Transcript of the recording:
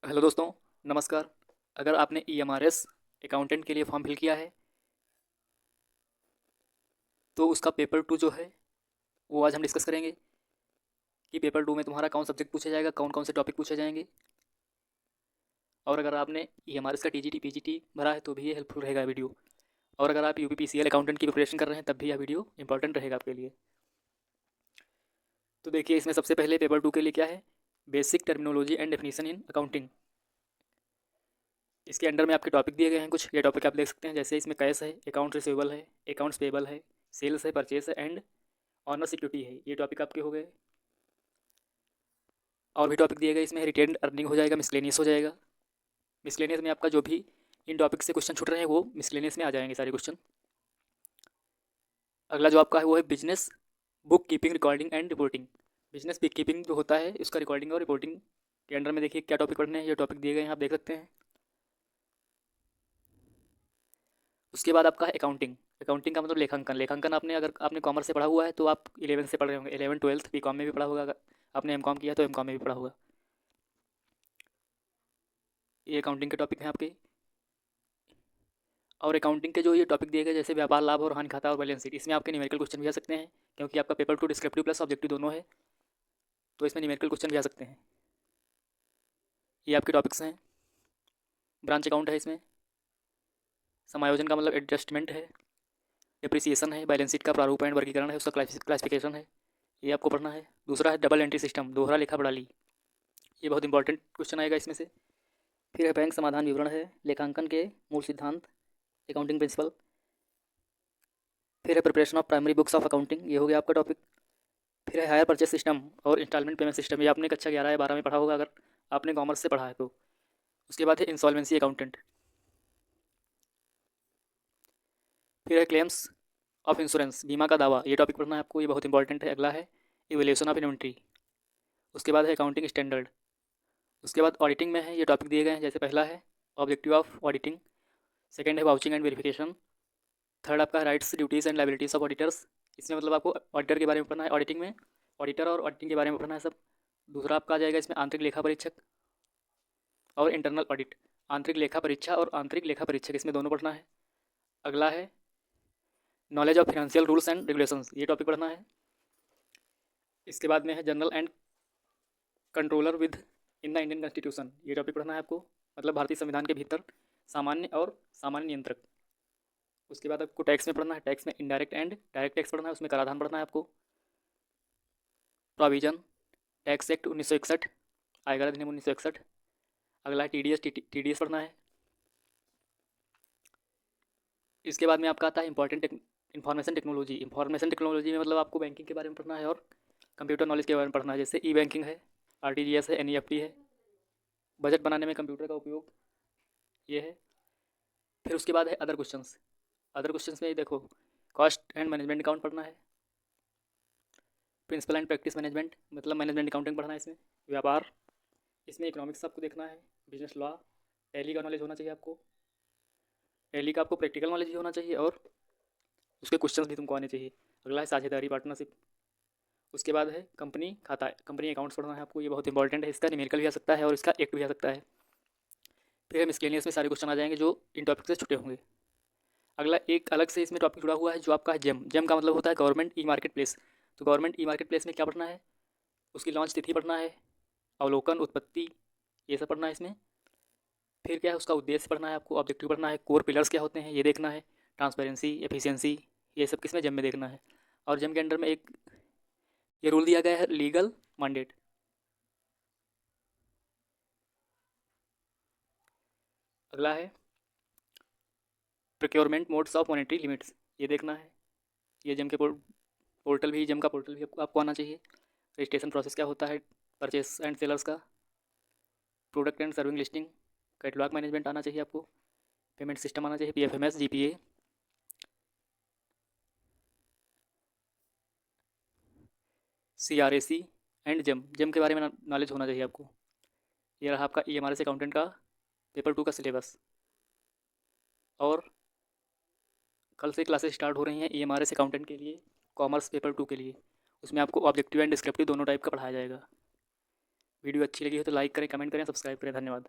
Hello दोस्तों, नमस्कार। अगर आपने ईएमआरएस अकाउंटेंट के लिए फॉर्म फिल किया है तो उसका पेपर 2 जो है वो आज हम डिस्कस करेंगे कि पेपर 2 में तुम्हारा कौन सब्जेक्ट पूछा जाएगा, कौन कौन से टॉपिक पूछे जाएंगे। और अगर आपने ईएमआरएस का टीजीटी पीजीटी भरा है तो भी ये हेल्पफुल रहेगा वीडियो। और अगर आप यूपीपीसीएल अकाउंटेंट की प्रिपरेशन कर रहे हैं तब भी यह वीडियो इंपॉर्टेंट रहेगा आपके लिए। तो देखिए, इसमें सबसे पहले पेपर 2 के लिए क्या है, basic terminology and definition in accounting. इसके अंडर में आपके टॉपिक दिए गए हैं कुछ। ये टॉपिक आप देख सकते हैं, जैसे इसमें कैश है, अकाउंट रिसीवेबल है, अकाउंट्स पेबल है, सेल्स है, परचेस है एंड ऑनर सिक्योरिटी है। ये टॉपिक आपके हो गए। और भी टॉपिक दिए गए इसमें, रिटेन अर्निंग हो जाएगा, मिसलेनियस हो जाएगा। मिसलेनियस में आपका जो भी इन टॉपिक से क्वेश्चन छूट रहे हैं वो मिसलेनियस में आ जाएंगे सारे क्वेश्चन। अगला जो आपका है वो है business book keeping recording and reporting. Business book keeping जो होता है उसका रिकॉर्डिंग और रिपोर्टिंग के अंडर में देखिए क्या टॉपिक पढ़ने हैं। ये टॉपिक दिए गए हैं, आप देख सकते हैं। उसके बाद आपका है अकाउंटिंग। अकाउंटिंग का मतलब लेखांकन। लेखांकन आपने, अगर आपने कॉमर्स से पढ़ा हुआ है तो आप 11 से पढ़ रहे होंगे, 11 12 बी कॉम में भी पढ़ा होगा। अगर आपने एम कॉम किया तो एम कॉम में भी पढ़ा होगा। ये अकाउंटिंग के टॉपिक हैं आपके। और अकाउंटिंग के जो ये टॉपिक दिए गए, जैसे व्यापार लाभ और हानि खाता और बैलेंस शीट, इसमें आपके न्यूमेरिकल क्वेश्चन भी आ सकते हैं, क्योंकि आपका पेपर 2 डिस्क्रिप्टिव प्लस ऑब्जेक्टिव दोनों है, तो इसमें न्यूमेरिकल क्वेश्चन भी आ सकते हैं। ये आपके टॉपिक्स हैं। ब्रांच अकाउंट है इसमें। समायोजन का मतलब एडजस्टमेंट है। डिप्रिसिएशन है। बैलेंस शीट का प्रारूप एंड वर्गीकरण है, उसका क्लासिफिकेशन है, ये आपको पढ़ना है। दूसरा है डबल एंट्री सिस्टम, दोहरा लेखा प्रणाली। ये बहुत इंपॉर्टेंट क्वेश्चन आएगा इसमें से। फिर है बैंक समाधान विवरण है, लेखांकन के मूल सिद्धांत, अकाउंटिंग प्रिंसिपल। फिर है preparation of primary books of accounting, ये हो गया आपका टॉपिक। फिर है हायर परचेस सिस्टम और इंस्टॉलमेंट पेमेंट सिस्टम, ये आपने कक्षा 11 या 12 में पढ़ा होगा अगर आपने कॉमर्स से पढ़ा है तो। उसके बाद है इंसॉल्वेंसी अकाउंटेंट। फिर है क्लेम्स ऑफ इंश्योरेंस, बीमा का दावा, ये टॉपिक पढ़ना है आपको, ये बहुत इंपॉर्टेंट है। अगला है इवैल्यूएशन ऑफ इन्वेंट्री। उसके बाद है अकाउंटिंग स्टैंडर्ड। उसके बाद ऑडिटिंग में है, ये टॉपिक दिए गए हैं, जैसे पहला है ऑब्जेक्टिव ऑफ ऑडिटिंग, सेकंड है वाउचिंग एंड वेरिफिकेशन, थर्ड आपका rights duties and liabilities of auditors. इसमें मतलब आपको ऑडिटर के बारे में पढ़ना है, ऑडिटिंग में ऑडिटर और ऑडिटिंग के बारे में पढ़ना है सब। दूसरा आपका आ जाएगा इसमें आंतरिक लेखा परीक्षक और इंटरनल ऑडिट। आंतरिक लेखा परीक्षा और आंतरिक लेखा परीक्षक, इसमें दोनों पढ़ना है। अगला है knowledge of financial rules and regulations, ये टॉपिक पढ़ना है। इसके बाद में है general and controller with in the Indian constitution, ये टॉपिक पढ़ना है आपको, मतलब भारतीय संविधान के भीतर सामान्य और सामान्य नियंत्रक। उसके बाद आपको टैक्स में पढ़ना है, टैक्स में इनडायरेक्ट एंड डायरेक्ट टैक्स पढ़ना है, उसमें कराधान पढ़ना है आपको। प्रोविजन टैक्स एक्ट 1961, आयकर अधिनियम 1961। अगला है टीडीएस पढ़ना है। इसके बाद में आपका आता है important information technology. Information technology में मतलब आपको बैंकिंग के बारे में पढ़ना है और कंप्यूटर नॉलेज के बारे में पढ़ना है, जैसे ई बैंकिंग है, आरटीजीएस है, एनईएफटी है, बजट बनाने में कंप्यूटर का उपयोग, ये है। फिर उसके बाद है अदर क्वेश्चंस। अदर क्वेश्चंस में देखो, कॉस्ट एंड मैनेजमेंट अकाउंट पढ़ना है, प्रिंसिपल एंड प्रैक्टिस मैनेजमेंट, मतलब मैनेजमेंट अकाउंटिंग पढ़ना है इसमें। व्यापार, इसमें इकोनॉमिक्स आपको देखना है, बिजनेस लॉ, टैली का नॉलेज होना चाहिए आपको। टैली का आपको प्रैक्टिकल नॉलेज भी होना चाहिए और उसके क्वेश्चंस भी तुमको आने चाहिए। अगला है साझेदारी पार्टनरशिप। उसके बाद है कंपनी खाता, कंपनी अकाउंट्स पढ़ना है आपको, ये बहुत इंपॉर्टेंट है। इसका न्यूमेरिकल भी आ सकता है और इसका एक्ट भी आ सकता है। फिर मिसलेनियस में सारे क्वेश्चन आ जाएंगे जो इन टॉपिक से छुटे होंगे। अगला एक अलग से इसमें टॉपिक जुड़ा हुआ है जो आपका है जेम। जेम का मतलब होता है गवर्नमेंट ई मार्केट प्लेस। तो गवर्नमेंट ई मार्केट प्लेस में क्या पढ़ना है, उसकी लॉन्च तिथि पढ़ना है, अवलोकन, उत्पत्ति, ये सब पढ़ना है इसमें। फिर क्या है, उसका उद्देश्य पढ़ना है आपको, ऑब्जेक्टिव पढ़ना है, कोर पिलर्स क्या होते हैं ये देखना है, ट्रांसपेरेंसी, एफिशिएंसी, ये सब किसमें, जेम में देखना है। और जेम के अंडर में एक ये रूल दिया गया है, लीगल मैंडेट। अगला है procurement modes of monetary limits, ये देखना है। ये जेम के पोर्टल भी, जेम का पोर्टल भी आपको आना चाहिए। रजिस्ट्रेशन प्रोसेस क्या होता है, परचेस एंड सेलर्स का, product and serving listing, catalogue management आना चाहिए आपको, पेमेंट सिस्टम आना चाहिए, PFMS, GPA, CRAC and GeM. GeM के बारे में नॉलेज होना चाहिए आपको। ये रहा आपका ईएमआरएस अकाउंटेंट का पेपर 2 का सिलेबस। और कल से क्लासेस स्टार्ट हो रही हैं ईएमआरएस अकाउंटेंट के लिए, कॉमर्स पेपर 2 के लिए। उसमें आपको ऑब्जेक्टिव एंड डिस्क्रिप्टिव दोनों टाइप का पढ़ाया जाएगा। वीडियो अच्छी लगी हो तो लाइक करें, कमेंट करें, सब्सक्राइब करें। धन्यवाद।